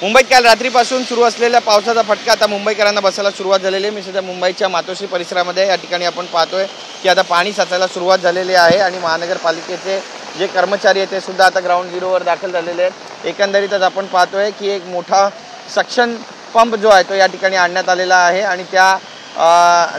मुंबईत काल रात्रीपासून सुरू असलेल्या पावसाचा फटका आता मुंबईकरांना बसायला सुरुवात झालेली आहे। मी सध्या मुंबईच्या मातोश्री परिसरामध्ये या ठिकाणी आपण पाहतोय की आता पाणी साचायला सुरुवात झालेली आहे आणि महानगरपालिकेचे जे कर्मचारी आहेत ते सुद्धा आता ग्राउंड झिरोवर दाखल झालेले आहेत। एकंदरीतच आपण पाहतोय की एक मोठा सक्शन पंप जो आहे तो या ठिकाणी आणण्यात आलेला आहे आणि त्या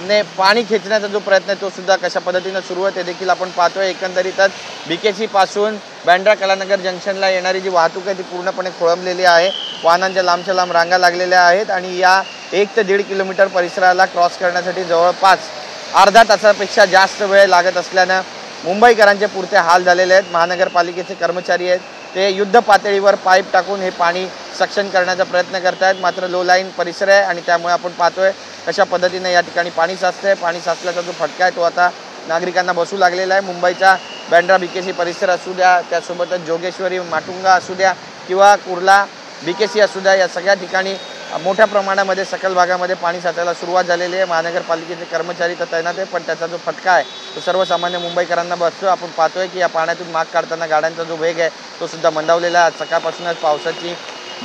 ने पाणी खेचण्याचा जो प्रयत्न आहे तो सुद्धा कशा पद्धतीने सुरू आहे ते देखील आपण पाहतोय। एकंदरीतच बीकेसी पासून बँड्रा कलानगर जंक्शनला येणारी जी वाहतूक आहे ती पूर्णपणे खोळंबलेली आहे। वाहनांच्या लांबच्या लांब रांगा लागलेल्या आहेत आणि या 1 ते 1.5 किलोमीटर परिसराला क्रॉस करण्यासाठी जवळपास अर्धा तासापेक्षा जास्त वेळ लागत असल्याने मुंबईकरांचे पुरते हाल झालेले आहेत। महानगरपालिकेचे कर्मचारी आहेत ते युद्ध पातळीवर पाईप टाकून हे पाणी सक्शन करण्याचा प्रयत्न करतायत, मात्र लो लाईन परिसर आहे आणि त्यामुळे आपण पाहतोय कशा पद्धतीने या ठिकाणी पाणी साचतंय। पाणी साचल्याचा जो फटका आहे तो आता नागरिकांना बसू लागलेला आहे। मुंबईचा बँड्रा बीकेसी परिसर असू द्या, त्यासोबतच जोगेश्वरी माटुंगा असू द्या किंवा कुर्ला बीकेसी असू द्या, या सगळ्या ठिकाणी मोठ्या प्रमाणामध्ये सकल भागामध्ये पाणी साचायला सुरुवात झालेली आहे। महानगरपालिकेचे कर्मचारी तर तैनात आहे, पण त्याचा जो फटका आहे तो सर्वसामान्य मुंबईकरांना बसतो। आपण पाहतोय की या पाण्यातून माग काढताना गाड्यांचा जो वेग आहे तो सुद्धा मंदावलेला आहे। सकाळपासूनच पावसाची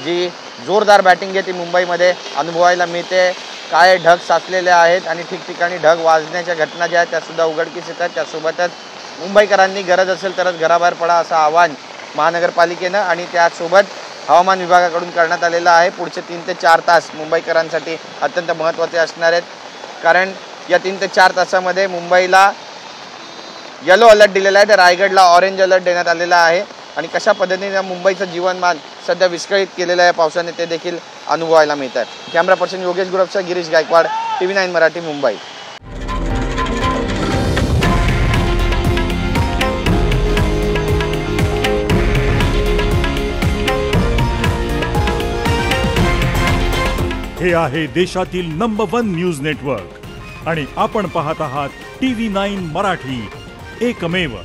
जी जोरदार बॅटिंग आहे ती मुंबईमध्ये अनुभवायला मिळते। काळे ढग साचलेले आहेत आणि ठिकठिकाणी ढग वाजण्याच्या घटना ज्या आहेत त्या सुद्धा उघडकीस येतात। त्यासोबतच मुंबईकरांनी गरज असेल तरच घराबाहेर पडा असं आवाहन महानगरपालिकेनं आणि त्यासोबत हवामान विभागाकडून करण्यात आलेलं आहे। पुढचे 3 ते 4 तास मुंबईकरांसाठी अत्यंत महत्त्वाचे असणार आहेत, कारण या 3 ते 4 तासामध्ये मुंबईला येलो अलर्ट दिलेला आहे तर रायगडला ऑरेंज अलर्ट देण्यात आलेला आहे आणि कशा पद्धतीने मुंबईचं जीवनमान सध्या विस्कळीत केलेलं आहे पावसाने ते देखील अनुभवायला मिळत आहे। कॅमेरा पर्सन योगेश गुरवसह गिरीश गायकवाड, TV9 मराठी, मुंबई। हे आहे देशातील नंबर 1 न्यूज नेटवर्क आणि आपण पाहत आहात TV9 मराठी, एकमेव।